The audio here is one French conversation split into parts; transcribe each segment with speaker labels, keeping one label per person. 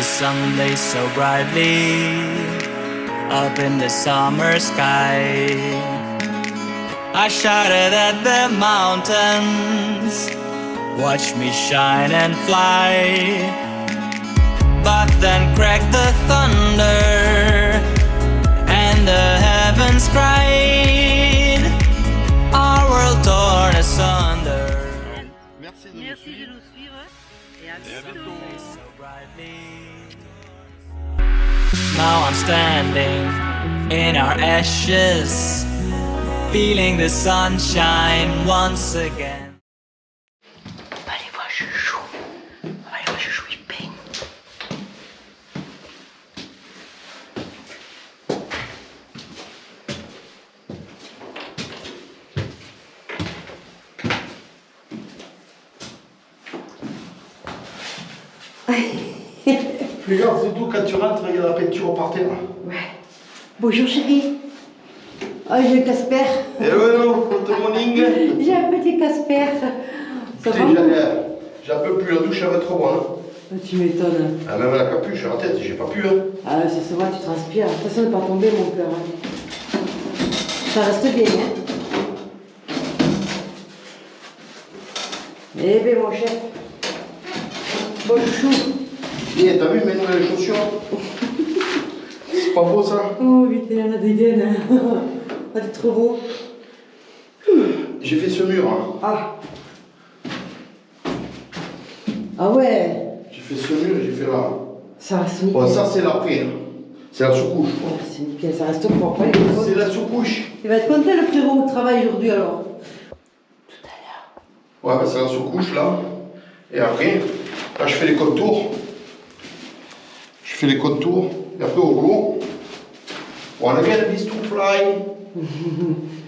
Speaker 1: the sun blazed so brightly up in the summer sky. I shouted at the mountains, watch me shine and fly. But then cracked the thunder and the heavens cried, our world torn asunder.
Speaker 2: Merci de nous suivre et à bientôt.
Speaker 1: Now I'm standing in our ashes, feeling the sunshine once again.
Speaker 2: Allez voir Chouchou. Allez voir Chouchou, il peigne.
Speaker 3: Regarde, surtout quand tu rentres, il y a la peinture par terre.
Speaker 2: Ouais. Bonjour chérie. Oh, j'ai un Casper.
Speaker 3: Hello, good morning.
Speaker 2: J'ai un petit Casper. Ça va?
Speaker 3: J'en peux plus, la douche elle va être trop bonne.
Speaker 2: Oh, tu m'étonnes.
Speaker 3: Ah, même la capuche, la tête, j'ai pas pu. Hein.
Speaker 2: Ah, ça se voit, tu transpires. De toute façon, ne pas tomber, mon cœur. Hein. Ça reste bien, hein? Eh bien, mon chef. Bon chouchou.
Speaker 3: Et t'as vu mes nouvelles chaussures? C'est pas beau ça?
Speaker 2: Oh, vite, il y en a des gaines. Ah, t'es trop beau.
Speaker 3: J'ai fait ce mur. Hein.
Speaker 2: Ah. Ah ouais.
Speaker 3: J'ai fait ce mur et j'ai fait là.
Speaker 2: Ça reste nickel.
Speaker 3: Bon, ça c'est l'après. Hein. C'est la sous-couche.
Speaker 2: Oh, c'est nickel, ça reste propre. Allez,
Speaker 3: C'est la sous-couche.
Speaker 2: il va être content le frérot au travail aujourd'hui alors. Tout à l'heure.
Speaker 3: Ouais, bah, c'est la sous-couche là. Et après, là je fais les contours. Je fais les contours. Et après au rouleau. On a bien le bistro fly.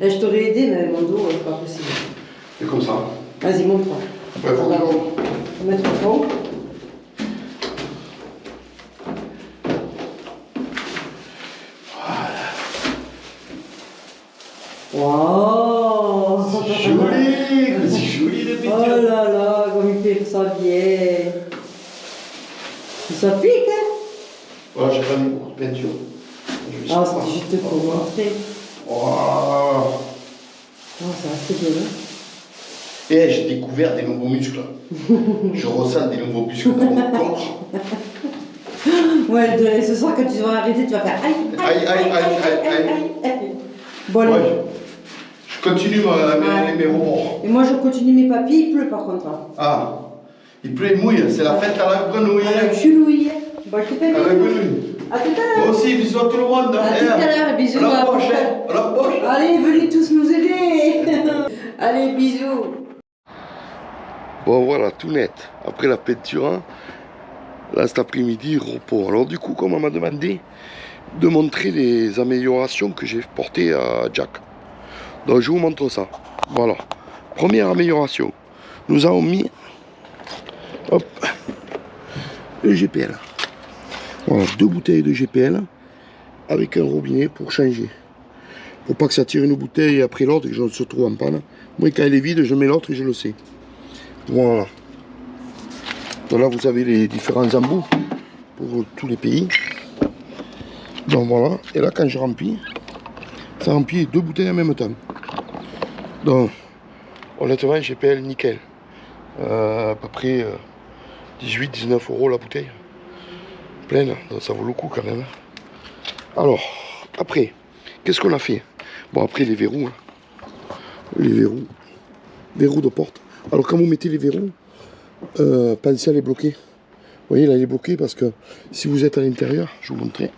Speaker 2: Et je t'aurais aidé, mais mon dos, c'est pas possible.
Speaker 3: C'est comme ça.
Speaker 2: Vas-y, montre-moi.
Speaker 3: Ouais, faut que
Speaker 2: On va mettre au fond. Wow.
Speaker 3: C'est joli, c'est joli les
Speaker 2: Oh
Speaker 3: peinture.
Speaker 2: là là, comme il fait ça bien. Ça pique, hein?
Speaker 3: Voilà, j'ai pas mis beaucoup de peinture.
Speaker 2: Ah, c'était juste pour montrer.
Speaker 3: Wow.
Speaker 2: Oh, ça reste bien, hein?
Speaker 3: Et j'ai découvert des nouveaux muscles. Je ressens des nouveaux muscles dans mon corps.
Speaker 2: Ouais, ce soir, quand tu vas arrêter, tu vas faire aïe, aïe, aïe, aïe, aïe, aïe. Bon, allez.
Speaker 3: Ouais, je continue mes rebords.
Speaker 2: Et moi, je continue mes papiers, il pleut par contre. Hein.
Speaker 3: Ah, il pleut, il mouille, c'est la fête à la grenouille.
Speaker 2: À la chenouille. Bon, je te fais
Speaker 3: À la
Speaker 2: bisous.
Speaker 3: grenouille.
Speaker 2: À tout à l'heure.
Speaker 3: Moi aussi, bisous à tout le monde.
Speaker 2: À tout à l'heure, bisous.
Speaker 3: À la
Speaker 2: à la
Speaker 3: prochaine.
Speaker 2: prochaine.
Speaker 3: À la prochaine.
Speaker 2: Allez, venez tous nous aider. Allez, bisous.
Speaker 4: Bon voilà, tout net. Après la peinture, hein, là cet après-midi, repos. Alors du coup, comme on m'a demandé de montrer les améliorations que j'ai portées à Jack. Donc je vous montre ça. Voilà. Première amélioration. Nous avons mis hop, le GPL. Voilà, 2 bouteilles de GPL avec un robinet pour changer. Pour pas que ça tire une bouteille après l'autre et que je se trouve en panne. Moi quand elle est vide, je mets l'autre et je le sais. Voilà. Donc là vous avez les différents embouts pour tous les pays. Donc voilà. Et là quand je remplis, ça remplit 2 bouteilles en même temps. Donc honnêtement GPL nickel. À peu près 18-19 € la bouteille. Pleine, donc ça vaut le coup quand même. Alors, après, qu'est-ce qu'on a fait? Bon après les verrous. Hein. Les verrous de porte. Alors quand vous mettez les verrous, pensez à les bloquer. Vous voyez là il est bloqué parce que si vous êtes à l'intérieur, je vais vous montrer.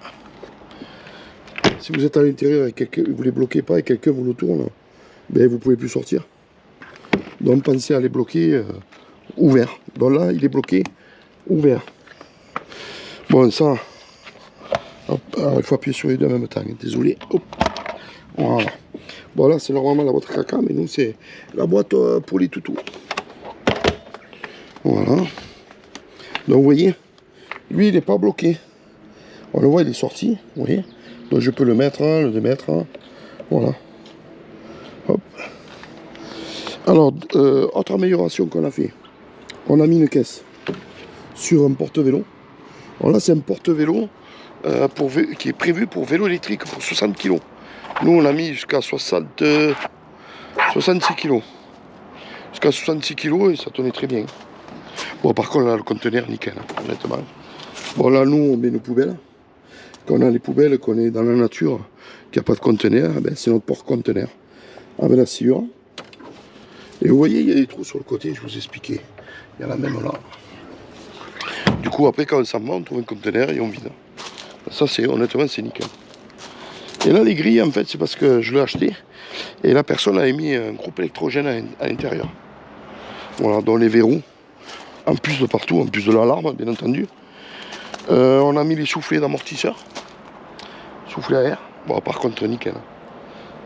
Speaker 4: Si vous êtes à l'intérieur et quelqu'un vous les bloquez pas et quelqu'un vous le tourne, ben vous pouvez plus sortir. Donc pensez à les bloquer ouverts. Donc là il est bloqué ouvert. Bon ça, hop, alors, il faut appuyer sur les deux en même temps. Désolé. Hop. Voilà. Bon là c'est normalement la boîte à caca, mais nous c'est la boîte pour les toutous. Voilà. Donc vous voyez, lui il n'est pas bloqué. On le voit, il est sorti, vous voyez. Donc je peux le mettre, le démettre. Voilà. Hop. Alors, autre amélioration qu'on a fait. On a mis une caisse sur un porte-vélo. Alors là, c'est un porte-vélo qui est prévu pour vélo électrique pour 60 kg. Nous, on l'a mis jusqu'à 66 kg. Jusqu'à 66 kg et ça tenait très bien. Bon, par contre, là, le conteneur, nickel, hein, honnêtement. Bon, là, nous, on met nos poubelles. Quand on a les poubelles, qu'on est dans la nature, qu'il n'y a pas de conteneur, ben, c'est notre porte-conteneur. Avec la sciure. Et vous voyez, il y a des trous sur le côté, je vous expliquais. Il y en a même là. Du coup, après, quand on s'en va, on trouve un conteneur et on vide. Ça, c'est honnêtement, c'est nickel. Et là, les grilles, en fait, c'est parce que je l'ai acheté. Et la personne avait mis un groupe électrogène à l'intérieur. Voilà, dans les verrous. En plus de partout, en plus de l'alarme, bien entendu. On a mis les soufflets d'amortisseur. Soufflet à air. Bon, par contre, nickel.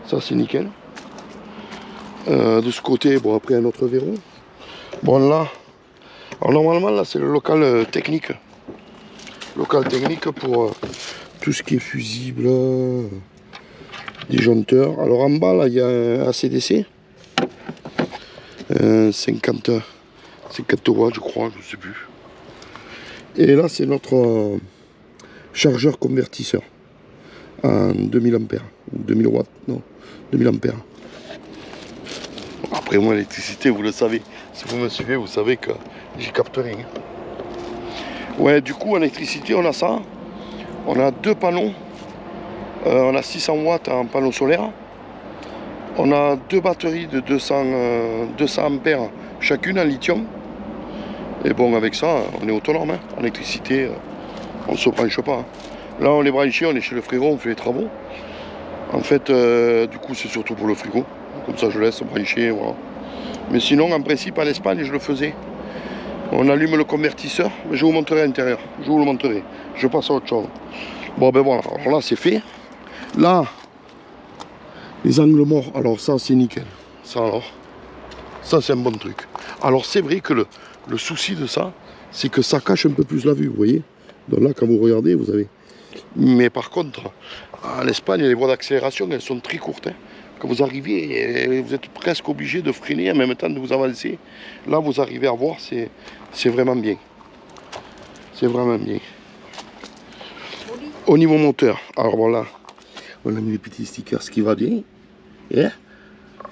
Speaker 4: Ça, c'est nickel. De ce côté, bon, après, un autre verrou. Bon, là. Alors, normalement, là, c'est le local technique. Local technique pour tout ce qui est fusible. Disjoncteur. Alors, en bas, là, il y a un ACDC. 50 watts, je crois, je ne sais plus. Et là, c'est notre chargeur convertisseur en 2000 ampères, 2000 watts, non, 2000 ampères. Après, moi, l'électricité, vous le savez. Si vous me suivez, vous savez que j'y capte rien. Ouais, du coup, en électricité, on a ça. On a 2 panneaux. On a 600 watts en panneau solaire. On a 2 batteries de 200 ampères chacune en lithium. Et bon, avec ça, on est autonome. Hein. En électricité, on ne se branche pas. Hein. Là, on est branché, on est chez le frigo, on fait les travaux. En fait, du coup, c'est surtout pour le frigo. Comme ça, je laisse brancher, voilà. Mais sinon, en principe, en Espagne, je le faisais. On allume le convertisseur, mais je vous montrerai à l'intérieur. Je vous le montrerai. Je passe à autre chose. Bon, ben voilà. Alors là, c'est fait. Là, les angles morts. Alors ça, c'est nickel. Ça, alors. Ça, c'est un bon truc. Alors, c'est vrai que le souci de ça, c'est que ça cache un peu plus la vue, vous voyez. Donc là, quand vous regardez, vous avez... Mais par contre, en Espagne, les voies d'accélération, elles sont très courtes. Hein. Quand vous arrivez, vous êtes presque obligé de freiner en même temps de vous avancer. Là, vous arrivez à voir, c'est vraiment bien. C'est vraiment bien. Au niveau moteur, alors voilà, on a mis les petits stickers, ce qui va bien. Yeah.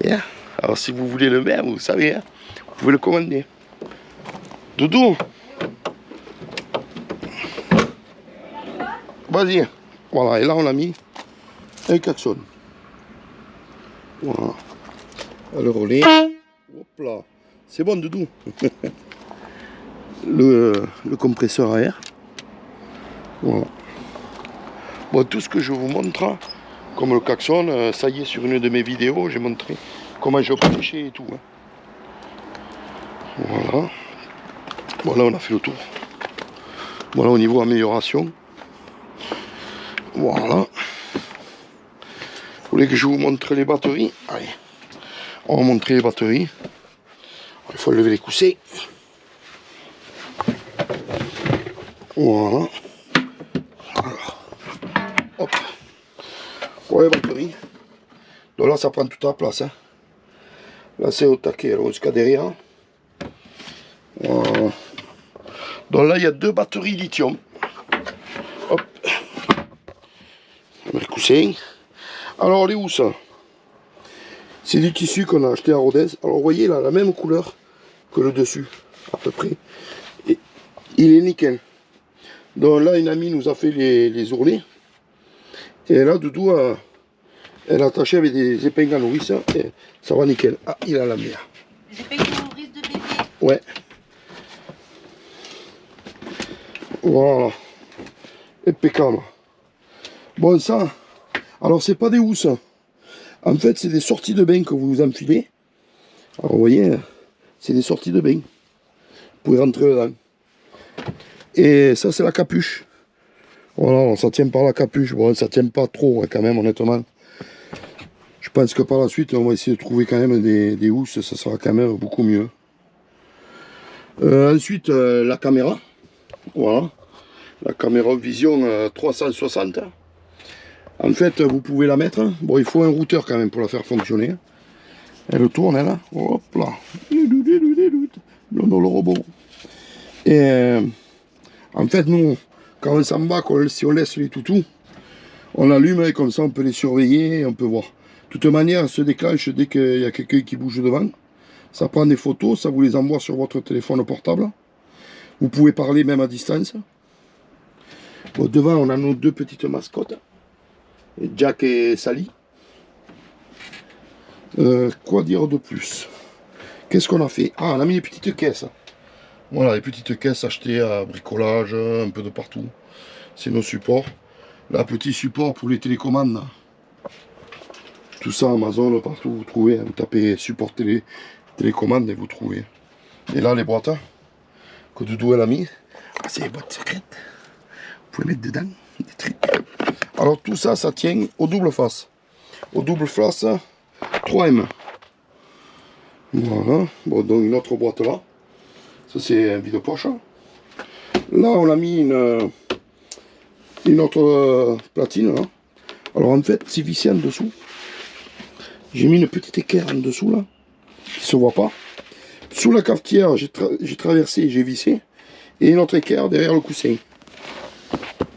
Speaker 4: Yeah. Alors si vous voulez le même, vous savez, hein, vous pouvez le commander. Doudou, vas-y. Voilà, et là on a mis un klaxon. Voilà. Le relais. Hop là. C'est bon, Doudou. le compresseur à air. Voilà. Bon, tout ce que je vous montre, comme le klaxon, ça y est, sur une de mes vidéos, j'ai montré comment je branchais et tout. Hein. Voilà. Voilà, on a fait le tour. Voilà, au niveau amélioration. Voilà. Vous voulez que je vous montre les batteries? Allez, on va montrer les batteries. Il faut lever les coussins. Voilà. Alors, hop. Pour les batteries. Donc là, ça prend toute la place. Hein. Là, c'est au taquet, alors jusqu'à derrière. Voilà. Donc là, il y a 2 batteries lithium. Hop. On met le coussin. Alors, les où ça? C'est du tissu qu'on a acheté à Rodez. Alors, vous voyez, là, la même couleur que le dessus, à peu près. Et il est nickel. Donc là, une amie nous a fait les ourlets. Et là, Doudou, elle a attaché avec des épingles à nourrice. Et ça va nickel. Ah, il a la mer.
Speaker 2: Des épingles à nourrice de bébé.
Speaker 4: Ouais. Voilà. Impeccable. Bon, ça, alors c'est pas des housses. En fait, c'est des sorties de bain que vous enfilez. Alors, vous voyez, c'est des sorties de bain. Vous pouvez rentrer dedans. Et ça, c'est la capuche. Voilà, ça tient par la capuche. Bon, ça tient pas trop, hein, quand même, honnêtement. Je pense que par la suite, on va essayer de trouver quand même des housses. Ça sera quand même beaucoup mieux. Ensuite, la caméra. Voilà. La caméra Vision 360. En fait, vous pouvez la mettre. Bon, il faut un routeur quand même pour la faire fonctionner. Elle tourne, elle. Hop là. Non, le robot. Et en fait, nous, quand on s'en va, si on laisse les toutous, on allume et comme ça on peut les surveiller et on peut voir. De toute manière, elle se déclenche dès qu'il y a quelqu'un qui bouge devant. Ça prend des photos, ça vous les envoie sur votre téléphone portable. Vous pouvez parler même à distance. Bon, devant, on a nos deux petites mascottes, Jack et Sally. Quoi dire de plus? Qu'est-ce qu'on a fait? Ah, on a mis les petites caisses. Voilà, les petites caisses achetées à bricolage, un peu de partout. C'est nos supports. Là, petit support pour les télécommandes. Tout ça, Amazon, partout vous trouvez. Vous tapez support télécommande et vous trouvez. Et là, les boîtes que Doudou elle a mis. Ah, c'est les boîtes secrètes. Vous pouvez mettre dedans des trucs. Alors, tout ça, ça tient au double face. Au double face 3M. Voilà. Bon, donc une autre boîte là. Ça, c'est un vide-poche. Là, on a mis une autre platine. Là. Alors, en fait, c'est vissé en dessous. J'ai mis une petite équerre en dessous là, qui ne se voit pas. Sous la cafetière, j'ai traversé, j'ai vissé. Et une autre équerre derrière le coussin.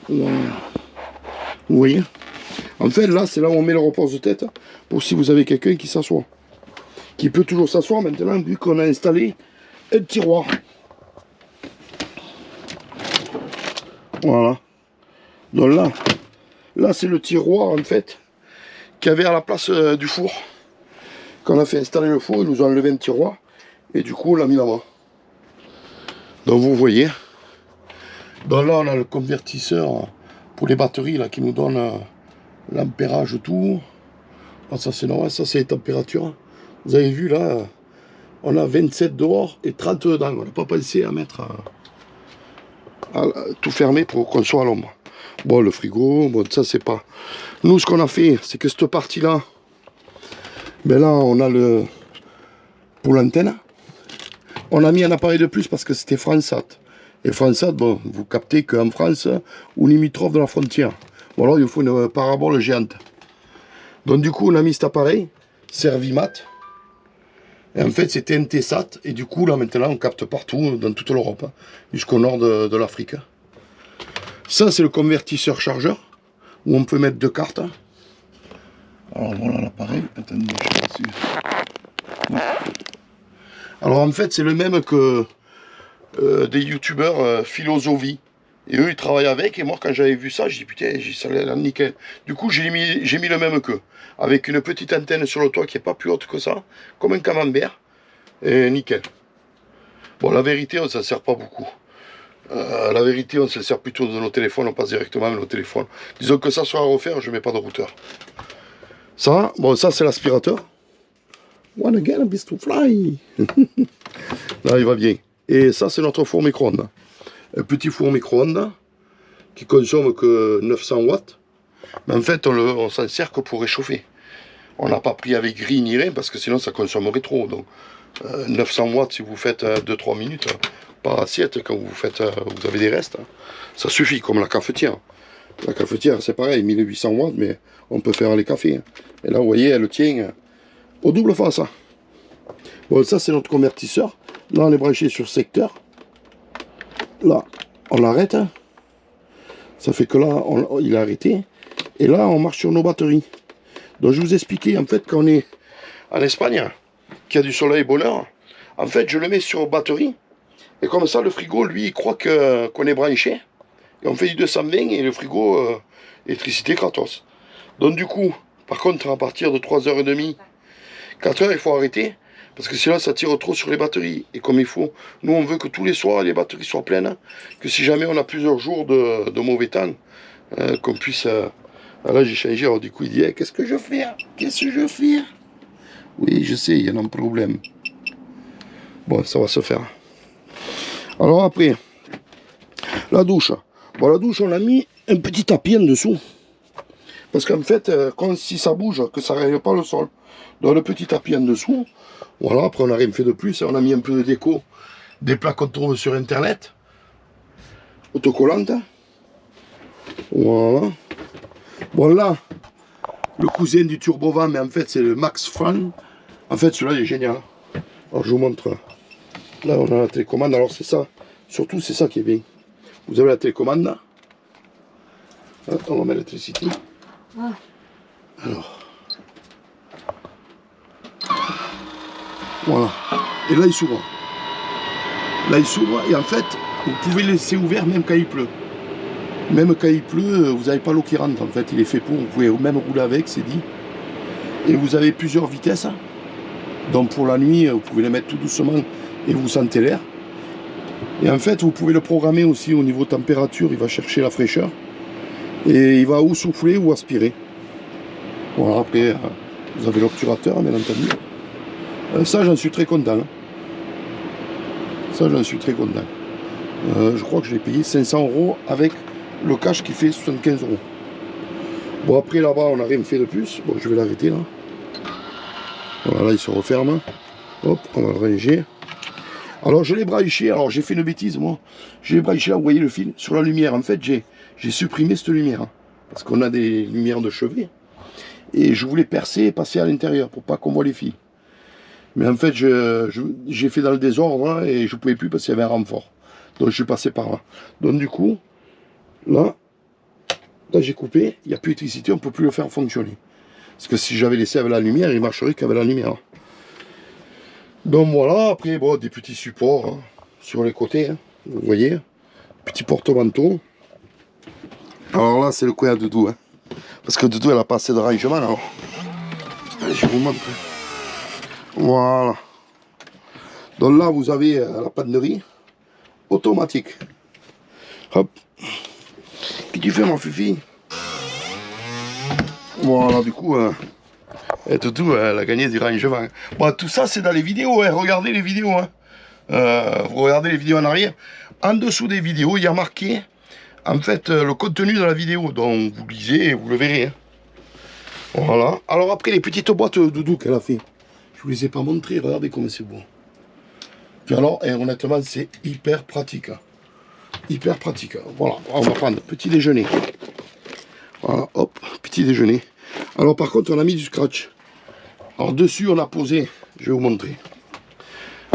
Speaker 4: Voilà. Vous voyez? En fait, là, c'est là où on met le repose-tête pour si vous avez quelqu'un qui s'assoit. Qui peut toujours s'asseoir maintenant, vu qu'on a installé un tiroir. Voilà. Donc là c'est le tiroir en fait qu'il y avait à la place du four. Quand on a fait installer le four, ils nous ont enlevé un tiroir et du coup on l'a mis là-bas. Donc vous voyez. Donc là on a le convertisseur pour les batteries là qui nous donne l'ampérage tout. Ah, ça c'est normal, ça c'est les températures. Vous avez vu là, on a 27 dehors et 30 dedans. On n'a pas pensé à mettre à tout fermer pour qu'on soit à l'ombre. Bon, le frigo, bon, ça c'est pas. Nous, ce qu'on a fait, c'est que cette partie-là, ben là, on a le. Pour l'antenne, on a mis un appareil de plus parce que c'était Fransat. Et Fransat, bon, vous captez qu'en France, ou limitrophe de la frontière. Bon, alors il faut une parabole géante. Donc, du coup, on a mis cet appareil, Servimat. Et en fait, c'était un TSAT. Et du coup, là, maintenant, on capte partout, dans toute l'Europe, hein, jusqu'au nord de l'Afrique. Ça, c'est le convertisseur chargeur, où on peut mettre deux cartes. Alors, voilà l'appareil. Attendez, je sais pas si... Alors, en fait, c'est le même que des youtubeurs Philosophie. Et eux, ils travaillent avec. Et moi, quand j'avais vu ça, j'ai dit, putain, ça a l'air nickel. Du coup, j'ai mis le même qu'eux. Avec une petite antenne sur le toit qui n'est pas plus haute que ça. Comme un camembert. Et nickel. Bon, la vérité, on ne s'en sert pas beaucoup. La vérité, on se sert plutôt de nos téléphones. On passe directement avec nos téléphones. Disons que ça soit à refaire, je ne mets pas de routeur. Ça, bon, ça, c'est l'aspirateur. One again, beast to fly. Là, il va bien. Et ça, c'est notre four micro-ondes. Un petit four micro-ondes qui consomme que 900 watts. Mais en fait, on s'en sert que pour réchauffer. On n'a pas pris avec grille ni rien parce que sinon ça consommerait trop. Donc 900 watts si vous faites 2-3 minutes par assiette quand vous avez des restes. Ça suffit comme la cafetière. La cafetière c'est pareil, 1800 watts mais on peut faire les cafés. Et là vous voyez elle tient au double face. Bon ça c'est notre convertisseur. Là on est branché sur secteur. Là on arrête. Ça fait que là il a arrêté. Et là on marche sur nos batteries. Donc je vous expliquais en fait qu'on est en Espagne, qu'il y a du soleil bonheur. En fait je le mets sur batterie. Et comme ça le frigo lui il croit qu'on est branché. Et on fait du 220 et le frigo électricité gratos. Donc du coup, par contre à partir de 3h30, 4h il faut arrêter. Parce que sinon ça tire trop sur les batteries. Et comme il faut, nous on veut que tous les soirs les batteries soient pleines. Que si jamais on a plusieurs jours de mauvais temps, qu'on puisse... là j'ai changé, alors du coup il dit hey, qu'est-ce que je fais? Qu'est-ce que je fais? Oui je sais, il y a un problème. Bon ça va se faire. Alors après, la douche. Bon la douche on a mis un petit tapis en dessous. Parce qu'en fait, quand, si ça bouge, que ça n'arrive pas le sol. Donc le petit tapis en dessous. Voilà, après on n'a rien fait de plus. On a mis un peu de déco. Des plats qu'on trouve sur internet. Autocollantes. Voilà. Bon là, le cousin du Turbovan, mais en fait c'est le Max Fan. En fait celui-là il est génial. Alors je vous montre. Là on a la télécommande, alors c'est ça. Surtout c'est ça qui est bien. Vous avez la télécommande. On va mettre l'électricité.
Speaker 2: Ah.
Speaker 4: Alors. Voilà. Et là, il s'ouvre. Là, il s'ouvre et en fait, vous pouvez le laisser ouvert même quand il pleut. Même quand il pleut, vous n'avez pas l'eau qui rentre. En fait, il est fait pour. Vous pouvez même rouler avec, c'est dit. Et vous avez plusieurs vitesses. Donc pour la nuit, vous pouvez les mettre tout doucement et vous sentez l'air. Et en fait, vous pouvez le programmer aussi au niveau température. Il va chercher la fraîcheur. Et il va ou souffler ou aspirer. Voilà, après, vous avez l'obturateur, bien entendu. Ça, j'en suis très content. Hein. Ça, j'en suis très content. Je crois que je l'ai payé 500 € avec le cash qui fait 75 €. Bon, après, là-bas, on n'a rien fait de plus. Bon, je vais l'arrêter, là. Voilà, là, il se referme. Hop, on va le ranger. Alors, je l'ai branché. Alors, j'ai fait une bêtise, moi. Je l'ai branché là, vous voyez le fil, sur la lumière. En fait, j'ai supprimé cette lumière. Hein, parce qu'on a des lumières de chevet. Et je voulais percer et passer à l'intérieur pour pas qu'on voit les fils. Mais en fait, j'ai fait dans le désordre hein, et je ne pouvais plus parce qu'il y avait un renfort. Donc je suis passé par là. Donc du coup, là j'ai coupé, il n'y a plus d'électricité, on ne peut plus le faire fonctionner. Parce que si j'avais laissé avec la lumière, il ne marcherait qu'avec la lumière. Donc voilà, après bon, des petits supports hein, sur les côtés, hein, vous voyez, petit porte-manteau. Alors là, c'est le coin à Doudou. Hein, parce que Doudou, elle a pas assez de rangement. Alors, allez, je vous montre. Voilà. Donc là, vous avez la pannerie automatique. Hop. Qu'est-ce que tu fais, mon fifi? Voilà, du coup, et Doudou, elle a gagné du rangement. Bon, tout ça, c'est dans les vidéos. Hein. Regardez les vidéos. Hein. Vous regardez les vidéos en arrière. En dessous des vidéos, il y a marqué, en fait, le contenu de la vidéo. Donc, vous lisez et vous le verrez. Hein. Voilà. Alors après, les petites boîtes Doudou qu'elle a fait. Je vous les ai pas montrées, regardez comme c'est beau. Puis alors, honnêtement, c'est hyper pratique. Hein. Hyper pratique. Voilà, on va prendre petit déjeuner. Voilà, hop, petit déjeuner. Alors par contre, on a mis du scratch. Alors dessus, on a posé, je vais vous montrer.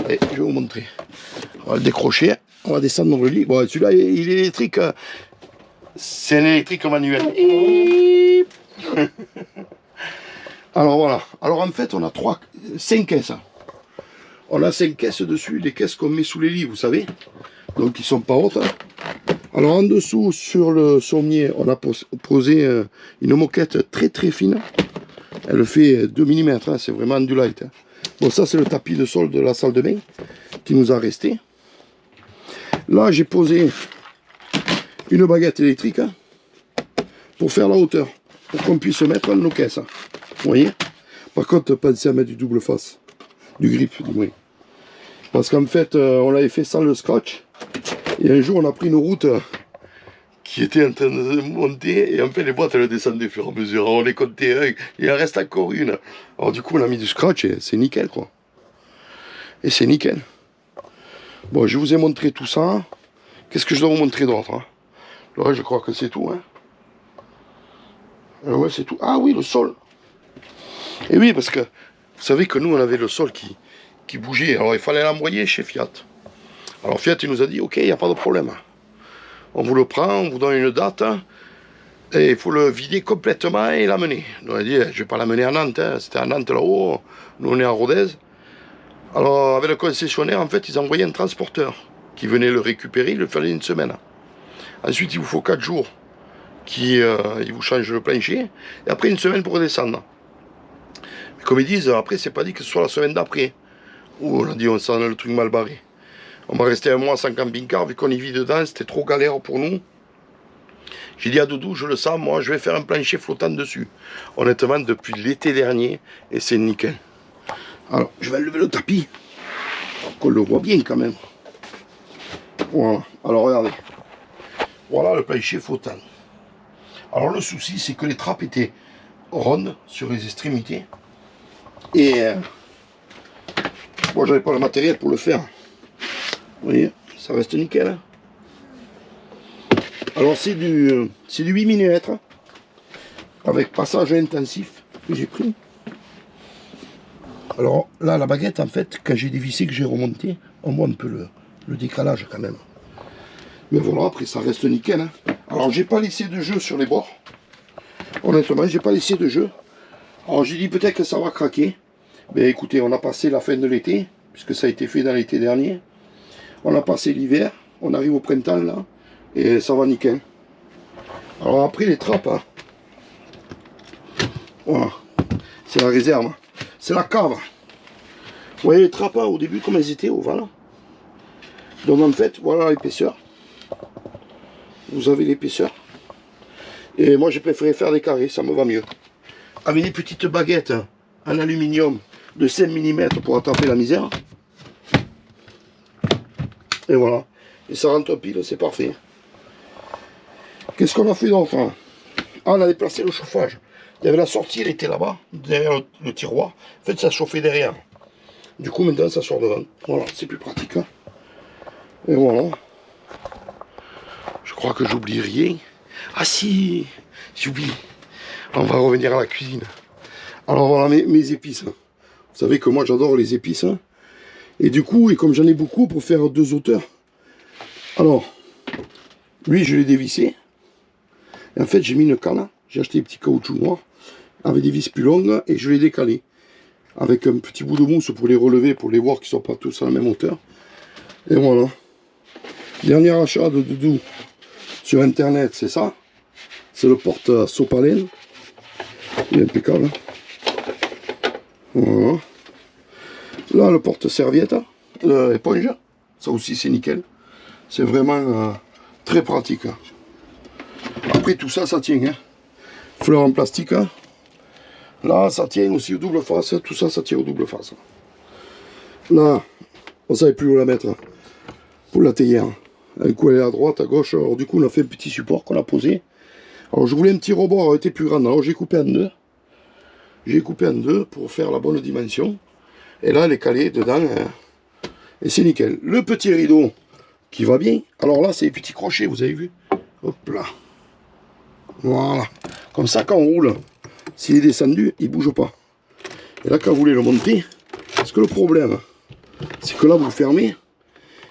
Speaker 4: Allez, je vais vous montrer. On va le décrocher, on va descendre dans le lit. Bon, celui-là, il est électrique. C'est un électrique manuel. Alors voilà, alors en fait on a 5 caisses. On a 5 caisses dessus, les caisses qu'on met sous les lits, vous savez. Donc ils sont pas hautes. Alors en dessous, sur le sommier, on a posé une moquette très très fine. Elle fait 2 mm, hein, c'est vraiment du light. Hein. Bon, ça c'est le tapis de sol de la salle de bain qui nous a resté. Là j'ai posé une baguette électrique hein, pour faire la hauteur, pour qu'on puisse mettre nos caisses. Hein. Vous voyez? Par contre, pensez à mettre du double face, du grip, du moins. Parce qu'en fait, on l'avait fait sans le scotch. Et un jour, on a pris une route qui était en train de monter. Et en fait, les boîtes, elles descendaient au fur et à mesure. On les comptait, il en reste encore une. Alors du coup, on a mis du scotch et c'est nickel, quoi. Et c'est nickel. Bon, je vous ai montré tout ça. Qu'est-ce que je dois vous montrer d'autre hein? Là, je crois que c'est tout. Hein. Ouais, c'est tout. Ah oui, le sol. Et oui, parce que vous savez que nous, on avait le sol qui bougeait. Alors, il fallait l'envoyer chez Fiat. Alors, Fiat, il nous a dit, OK, il n'y a pas de problème. On vous le prend, on vous donne une date. Et il faut le vider complètement et l'amener. Nous, on a dit, je ne vais pas l'amener à Nantes. Hein. C'était à Nantes, là-haut. Nous, on est à Rodez. Alors, avec le concessionnaire, en fait, ils envoyaient un transporteur qui venait le récupérer. Il le fallait une semaine. Ensuite, il vous faut 4 jours il vous change le plancher. Et après, une semaine pour redescendre. Comme ils disent, après, c'est pas dit que ce soit la semaine d'après. Où on a dit, on sent le truc mal barré. On va rester un mois sans camping-car, vu qu'on y vit dedans, c'était trop galère pour nous. J'ai dit à Doudou, je le sens, moi, je vais faire un plancher flottant dessus. Honnêtement, depuis l'été dernier, et c'est nickel. Alors, je vais lever le tapis, qu'on le voit bien quand même. Voilà, alors regardez. Voilà le plancher flottant. Alors le souci, c'est que les trappes étaient rondes sur les extrémités. Et moi, j'avais pas le matériel pour le faire. Vous voyez, ça reste nickel. Hein. Alors c'est du 8 mm avec passage intensif que j'ai pris. Alors là, la baguette, en fait, quand j'ai dévissé, que j'ai remonté, on voit un peu le décalage quand même. Mais voilà, après ça reste nickel. Hein. Alors j'ai pas laissé de jeu sur les bords. Honnêtement, j'ai pas laissé de jeu. Alors j'ai dit peut-être que ça va craquer. Mais écoutez, on a passé la fin de l'été, puisque ça a été fait dans l'été dernier. On a passé l'hiver, on arrive au printemps là, et ça va nickel. Alors après les trappes, hein. Voilà, c'est la réserve, hein. C'est la cave. Vous voyez les trappes, hein, au début, comme elles étaient, voilà. Donc en fait, voilà l'épaisseur. Vous avez l'épaisseur. Et moi j'ai préféré faire des carrés, ça me va mieux. Avec des petites baguettes en aluminium de 5 mm pour attraper la misère. Et voilà. Et ça rentre pile, c'est parfait. Qu'est-ce qu'on a fait d'autre? Ah, on a déplacé le chauffage. Il y avait la sortie, elle était là-bas, derrière le tiroir. En fait, ça chauffait derrière. Du coup, maintenant, ça sort devant. Voilà, c'est plus pratique. Hein. Et voilà. Je crois que j'oublie rien. Ah si, j'oublie. On va revenir à la cuisine. Alors voilà mes épices. Vous savez que moi j'adore les épices. Hein. Et du coup, et comme j'en ai beaucoup pour faire 2 hauteurs. Alors, lui je l'ai dévissé. Et en fait j'ai mis une canne. J'ai acheté des petits caoutchoucs noirs avec des vis plus longues et je l'ai décalé. Avec un petit bout de mousse pour les relever, pour les voir qu'ils ne sont pas tous à la même hauteur. Et voilà. Dernier achat de doudou sur internet, c'est ça. C'est le porte sopalin. Il est impeccable. Voilà. Là, le porte-serviette, éponge. Ça aussi, c'est nickel. C'est vraiment très pratique. Après, tout ça, ça tient. Hein. Fleurs en plastique. Hein. Là, ça tient aussi au double face. Tout ça, ça tient au double face. Là, on ne savait plus où la mettre. Pour la théière. Un coup, elle est à droite, à gauche. Alors, du coup, on a fait un petit support qu'on a posé. Alors, je voulais un petit rebord, il était plus grand. Alors, j'ai coupé en deux. J'ai coupé en deux pour faire la bonne dimension. Et là, elle est calée dedans. Hein. Et c'est nickel. Le petit rideau qui va bien. Alors là, c'est les petits crochets, vous avez vu. Hop là. Voilà. Comme ça, quand on roule, s'il est descendu, il ne bouge pas. Et là, quand vous voulez le monter, parce que le problème, c'est que là, vous le fermez.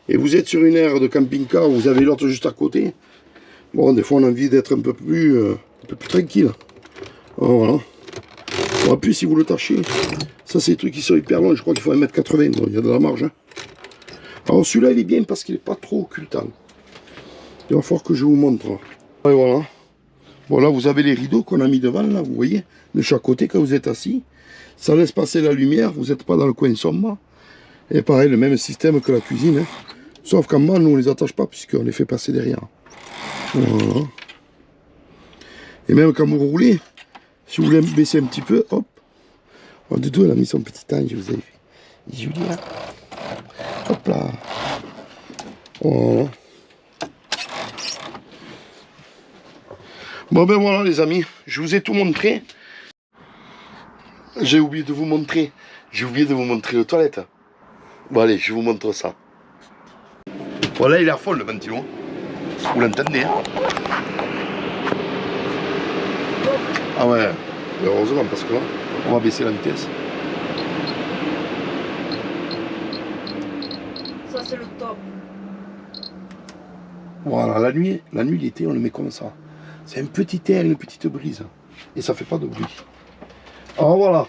Speaker 4: Et vous êtes sur une aire de camping-car, vous avez l'autre juste à côté. Bon, des fois, on a envie d'être un peu plus tranquille. Alors, voilà. Bon, en plus, si vous le tâchez, ça, c'est des trucs qui sont hyper longs. Je crois qu'il faut 1,80 m. Bon, il y a de la marge. Hein. Alors, celui-là, il est bien parce qu'il n'est pas trop occultant. Il va falloir que je vous montre. Et voilà. Bon, là, vous avez les rideaux qu'on a mis devant, là, vous voyez, de chaque côté, quand vous êtes assis. Ça laisse passer la lumière, vous n'êtes pas dans le coin sombre. Et pareil, le même système que la cuisine. Hein. Sauf qu'en bas, nous, on ne les attache pas, puisqu'on les fait passer derrière. Voilà. Et même quand vous roulez, si vous voulez baisser un petit peu, hop. Oh, Doudou, elle a mis son petit ange, vous avez vu. Julia. Hop là. Voilà. Bon ben voilà les amis, je vous ai tout montré. J'ai oublié de vous montrer. J'ai oublié de vous montrer les toilettes. Bon allez, je vous montre ça. Voilà, il est à fond le ventilo. Vous l'entendez hein? Ah ouais, heureusement parce que là, on va baisser la vitesse.
Speaker 2: Ça c'est le top.
Speaker 4: Voilà, la nuit, l'été, on le met comme ça. C'est un petit air, une petite brise. Et ça fait pas de bruit. Alors voilà.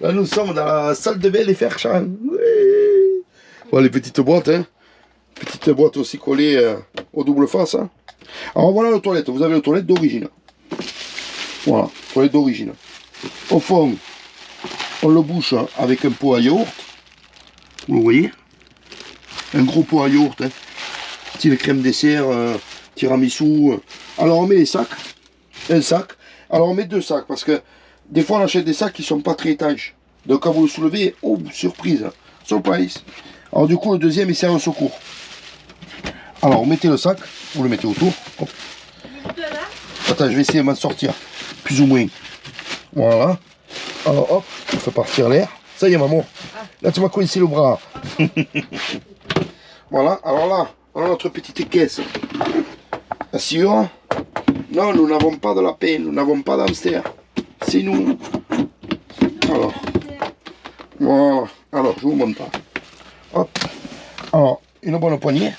Speaker 4: Là, nous sommes dans la salle de bain des Ferchamps. Oui. Voilà les petites boîtes. Hein. Petites boîtes aussi collées au double face. Hein. Alors voilà la toilette. Vous avez la toilette d'origine. Voilà, toilette d'origine. Au fond, on le bouche avec un pot à yaourt. Vous voyez? Un gros pot à yaourt. Hein. Style crème dessert, tiramisu. Alors on met les sacs. Un sac. Alors on met 2 sacs parce que des fois on achète des sacs qui ne sont pas très étanches. Donc quand vous le soulevez, oh surprise, surprise. Alors du coup le deuxième il sert au secours. Alors vous mettez le sac, vous le mettez autour. Hop. Attends, je vais essayer de m'en sortir, plus ou moins. Voilà. Alors hop, on fait partir l'air. Ça y est maman, là tu m'as coincé le bras. Voilà, alors là, on a notre petite caisse. Assure. Non, nous n'avons pas de lapin, nous n'avons pas d'hamster. C'est nous. Alors. Voilà. Alors, je vous montre. Hop. Alors, une bonne poignée.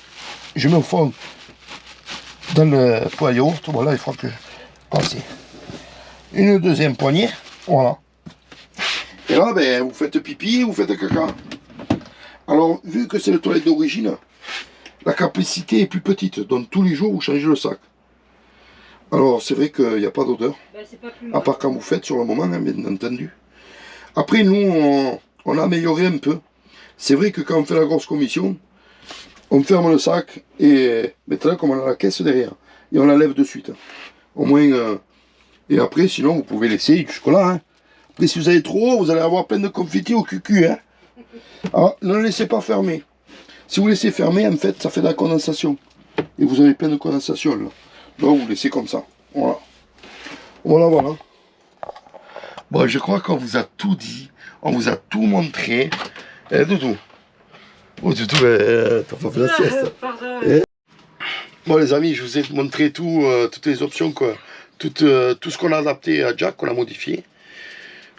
Speaker 4: Je mets au fond dans le pot à yaourt. Voilà, il faut que je passe une deuxième poignée. Voilà. Et là, ben, vous faites pipi, vous faites caca. Alors, vu que c'est le toilette d'origine, la capacité est plus petite. Donc, tous les jours, vous changez le sac. Alors, c'est vrai qu'il n'y a pas d'odeur. À part quand vous faites sur le moment, hein, bien entendu. Après, nous, on a amélioré un peu. C'est vrai que quand on fait la grosse commission, on ferme le sac et maintenant, comme on a la caisse derrière, et on la lève de suite. Au moins, et après, sinon, vous pouvez laisser jusque-là. Hein. Après, si vous allez trop haut, vous allez avoir plein de confettis au cucu. Hein. Alors, ne le laissez pas fermer. Si vous laissez fermer, en fait, ça fait de la condensation. Et vous avez plein de condensation, là. Donc, vous laissez comme ça. Voilà. Voilà, voilà. Bon, je crois qu'on vous a tout dit. On vous a tout montré. Doudou. Oh, Doudou, t'as pas fait la sieste. Bon, les amis, je vous ai montré toutes les options, quoi. Tout ce qu'on a adapté à Jack, qu'on a modifié.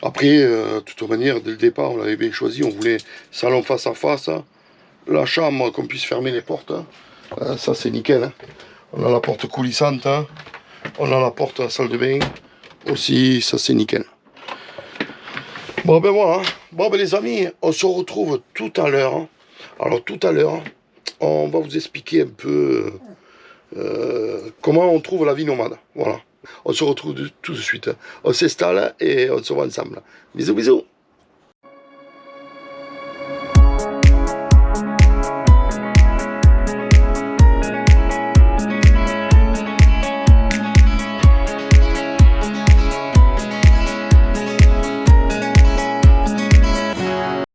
Speaker 4: Après, de toute manière, dès le départ, on l'avait bien choisi. On voulait salon face à face. Hein. La chambre, qu'on puisse fermer les portes. Hein. Ça, c'est nickel. Hein. On a la porte coulissante. Hein. On a la porte à la salle de bain. Aussi, ça, c'est nickel. Bon, ben voilà. Bon, ben les amis, on se retrouve tout à l'heure. Hein. Alors, tout à l'heure, on va vous expliquer un peu comment on trouve la vie nomade. Voilà. On se retrouve tout de suite. On s'installe et on se voit ensemble. Bisous, bisous.